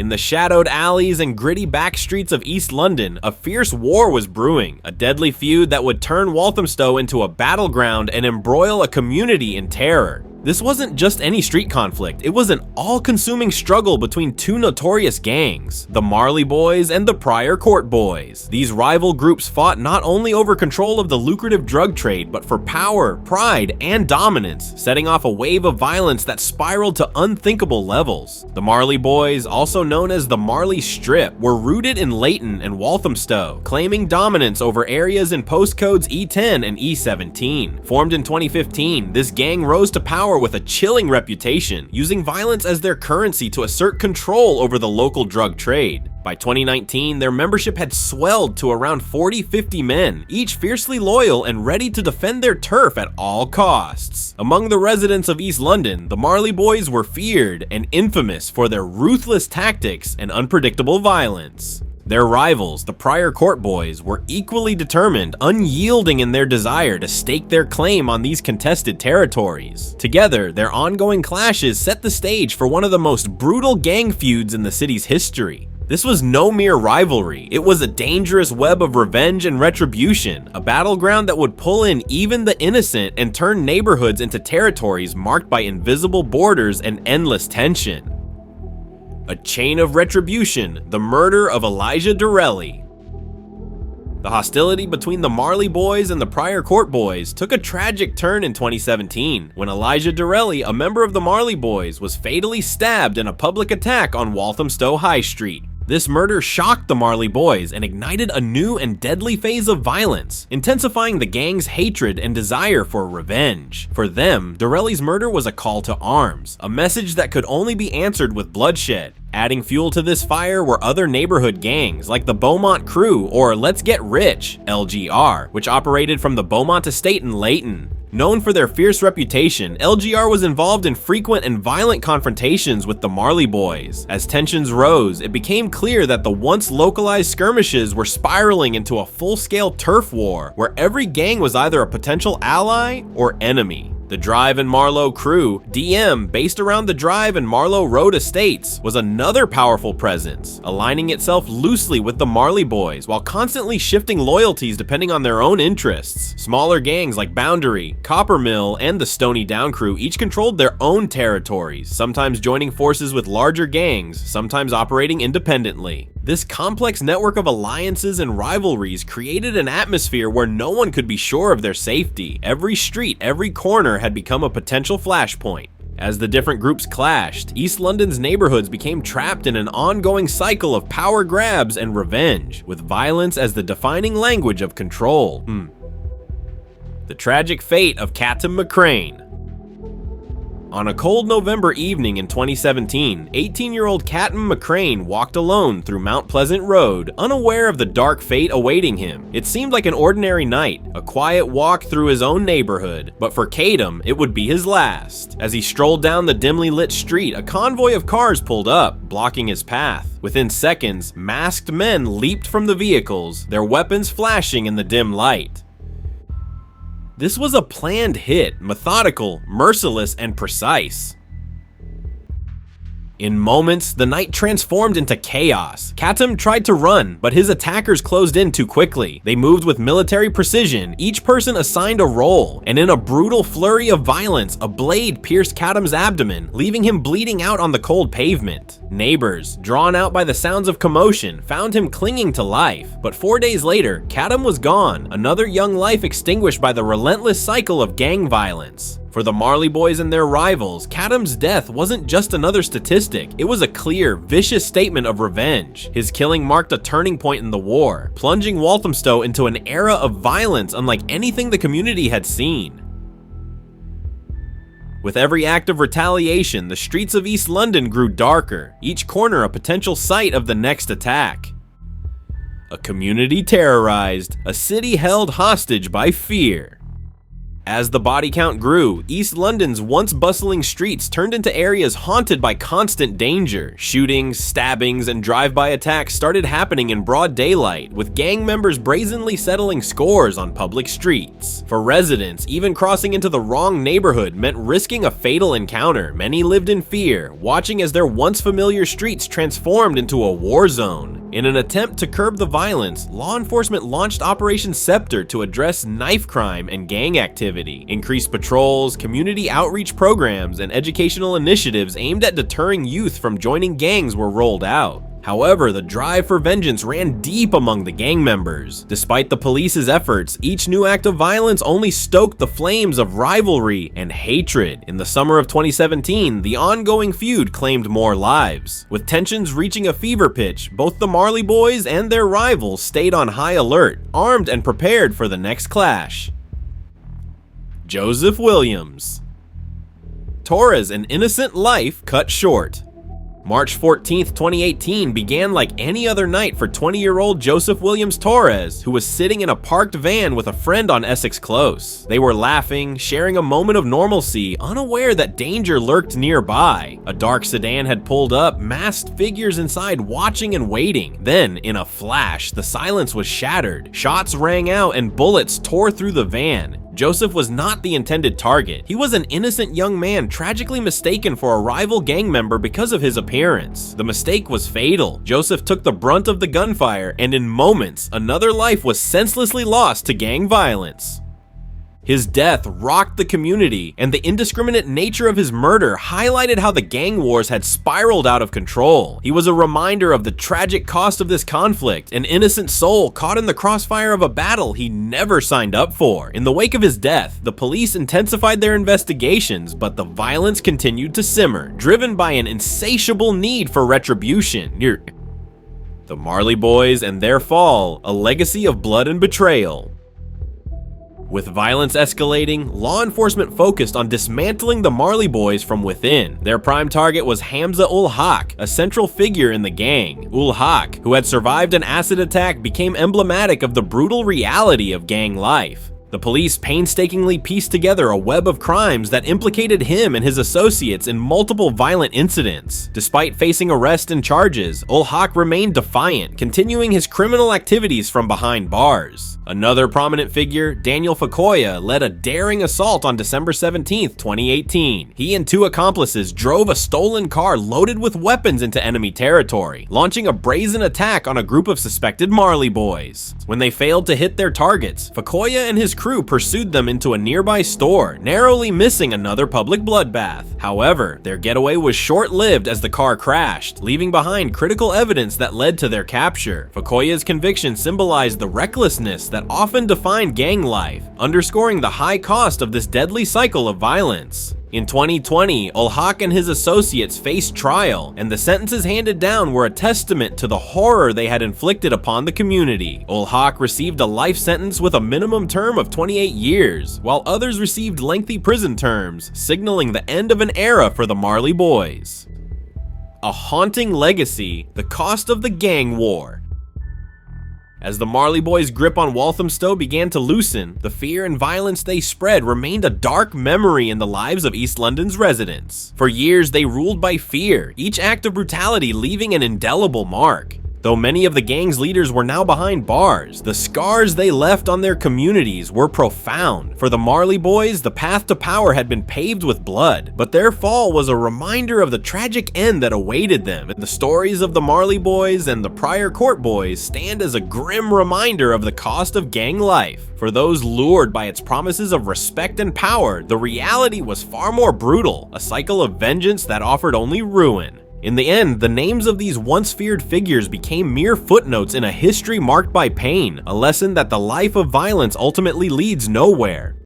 In the shadowed alleys and gritty back streets of East London, a fierce war was brewing, a deadly feud that would turn Walthamstow into a battleground and embroil a community in terror. This wasn't just any street conflict, it was an all-consuming struggle between two notorious gangs, the Marley Boys and the Prior Court Boys. These rival groups fought not only over control of the lucrative drug trade, but for power, pride, and dominance, setting off a wave of violence that spiraled to unthinkable levels. The Marley Boys, also known as the Marley Strip, were rooted in Leighton and Walthamstow, claiming dominance over areas in postcodes E10 and E17. Formed in 2015, this gang rose to power with a chilling reputation, using violence as their currency to assert control over the local drug trade. By 2019, their membership had swelled to around 40-50 men, each fiercely loyal and ready to defend their turf at all costs. Among the residents of East London, the Marley Boys were feared and infamous for their ruthless tactics and unpredictable violence. Their rivals, the Prior Court Boys, were equally determined, unyielding in their desire to stake their claim on these contested territories. Together, their ongoing clashes set the stage for one of the most brutal gang feuds in the city's history. This was no mere rivalry, it was a dangerous web of revenge and retribution, a battleground that would pull in even the innocent and turn neighborhoods into territories marked by invisible borders and endless tension. A chain of retribution, the murder of Elijah Dorelli. The hostility between the Marley Boys and the Prior Court Boys took a tragic turn in 2017 when Elijah Dorelli, a member of the Marley Boys, was fatally stabbed in a public attack on Walthamstow High Street. This murder shocked the Marley Boys and ignited a new and deadly phase of violence, intensifying the gang's hatred and desire for revenge. For them, Dorelli's murder was a call to arms, a message that could only be answered with bloodshed. Adding fuel to this fire were other neighborhood gangs like the Beaumont Crew or Let's Get Rich, LGR, which operated from the Beaumont Estate in Leighton. Known for their fierce reputation, LGR was involved in frequent and violent confrontations with the Marley Boys. As tensions rose, it became clear that the once localized skirmishes were spiraling into a full-scale turf war, where every gang was either a potential ally or enemy. The Drive and Marlow Crew, DM, based around the Drive and Marlow Road estates, was another powerful presence, aligning itself loosely with the Marley Boys while constantly shifting loyalties depending on their own interests. Smaller gangs like Boundary, Coppermill, and the Stony Down Crew each controlled their own territories, sometimes joining forces with larger gangs, sometimes operating independently. This complex network of alliances and rivalries created an atmosphere where no one could be sure of their safety. Every street, every corner had become a potential flashpoint. As the different groups clashed, East London's neighborhoods became trapped in an ongoing cycle of power grabs and revenge, with violence as the defining language of control. The tragic fate of Captain McCrane. On a cold November evening in 2017, 18-year-old Captain McCrane walked alone through Mount Pleasant Road, unaware of the dark fate awaiting him. It seemed like an ordinary night, a quiet walk through his own neighborhood, but for Catum, it would be his last. As he strolled down the dimly lit street, a convoy of cars pulled up, blocking his path. Within seconds, masked men leaped from the vehicles, their weapons flashing in the dim light. This was a planned hit, methodical, merciless, and precise. In moments, the night transformed into chaos. Catum tried to run, but his attackers closed in too quickly. They moved with military precision, each person assigned a role, and in a brutal flurry of violence, a blade pierced Catum's abdomen, leaving him bleeding out on the cold pavement. Neighbors, drawn out by the sounds of commotion, found him clinging to life, but 4 days later, Catum was gone, another young life extinguished by the relentless cycle of gang violence. For the Marley Boys and their rivals, Catum's death wasn't just another statistic, it was a clear, vicious statement of revenge. His killing marked a turning point in the war, plunging Walthamstow into an era of violence unlike anything the community had seen. With every act of retaliation, the streets of East London grew darker, each corner a potential site of the next attack. A community terrorized, a city held hostage by fear. As the body count grew, East London's once bustling streets turned into areas haunted by constant danger. Shootings, stabbings, and drive-by attacks started happening in broad daylight, with gang members brazenly settling scores on public streets. For residents, even crossing into the wrong neighborhood meant risking a fatal encounter. Many lived in fear, watching as their once familiar streets transformed into a war zone. In an attempt to curb the violence, law enforcement launched Operation Scepter to address knife crime and gang activity. Increased patrols, community outreach programs, and educational initiatives aimed at deterring youth from joining gangs were rolled out. However, the drive for vengeance ran deep among the gang members. Despite the police's efforts, each new act of violence only stoked the flames of rivalry and hatred. In the summer of 2017, the ongoing feud claimed more lives. With tensions reaching a fever pitch, both the Marley Boys and their rivals stayed on high alert, armed and prepared for the next clash. Joseph Williams. Torres, an innocent life cut short. March 14, 2018 began like any other night for 20-year-old Joseph Williams Torres, who was sitting in a parked van with a friend on Essex Close. They were laughing, sharing a moment of normalcy, unaware that danger lurked nearby. A dark sedan had pulled up, masked figures inside watching and waiting. Then, in a flash, the silence was shattered. Shots rang out and bullets tore through the van. Joseph was not the intended target. He was an innocent young man tragically mistaken for a rival gang member because of his appearance. The mistake was fatal. Joseph took the brunt of the gunfire, and in moments, another life was senselessly lost to gang violence. His death rocked the community, and the indiscriminate nature of his murder highlighted how the gang wars had spiraled out of control. He was a reminder of the tragic cost of this conflict, an innocent soul caught in the crossfire of a battle he never signed up for. In the wake of his death, the police intensified their investigations, but the violence continued to simmer, driven by an insatiable need for retribution. The Marley Boys and their fall, a legacy of blood and betrayal. With violence escalating, law enforcement focused on dismantling the Marley Boys from within. Their prime target was Hamza ul Haq, a central figure in the gang. Ul Haq, who had survived an acid attack, became emblematic of the brutal reality of gang life. The police painstakingly pieced together a web of crimes that implicated him and his associates in multiple violent incidents. Despite facing arrest and charges, ul Haq remained defiant, continuing his criminal activities from behind bars. Another prominent figure, Daniel Fakoya, led a daring assault on December 17, 2018. He and two accomplices drove a stolen car loaded with weapons into enemy territory, launching a brazen attack on a group of suspected Marley Boys. When they failed to hit their targets, Fakoya and his crew pursued them into a nearby store, narrowly missing another public bloodbath. However, their getaway was short-lived as the car crashed, leaving behind critical evidence that led to their capture. Fakoya's conviction symbolized the recklessness that often defined gang life, underscoring the high cost of this deadly cycle of violence. In 2020, ul Haq and his associates faced trial, and the sentences handed down were a testament to the horror they had inflicted upon the community. Ul Haq received a life sentence with a minimum term of 28 years, while others received lengthy prison terms, signaling the end of an era for the Marley Boys. A haunting legacy, the cost of the gang war. As the Marley Boys' grip on Walthamstow began to loosen, the fear and violence they spread remained a dark memory in the lives of East London's residents. For years, they ruled by fear, each act of brutality leaving an indelible mark. Though many of the gang's leaders were now behind bars, the scars they left on their communities were profound. For the Marley Boys, the path to power had been paved with blood, but their fall was a reminder of the tragic end that awaited them. The stories of the Marley Boys and the prior Court Boys stand as a grim reminder of the cost of gang life. For those lured by its promises of respect and power, the reality was far more brutal, a cycle of vengeance that offered only ruin. In the end, the names of these once feared figures became mere footnotes in a history marked by pain, a lesson that the life of violence ultimately leads nowhere.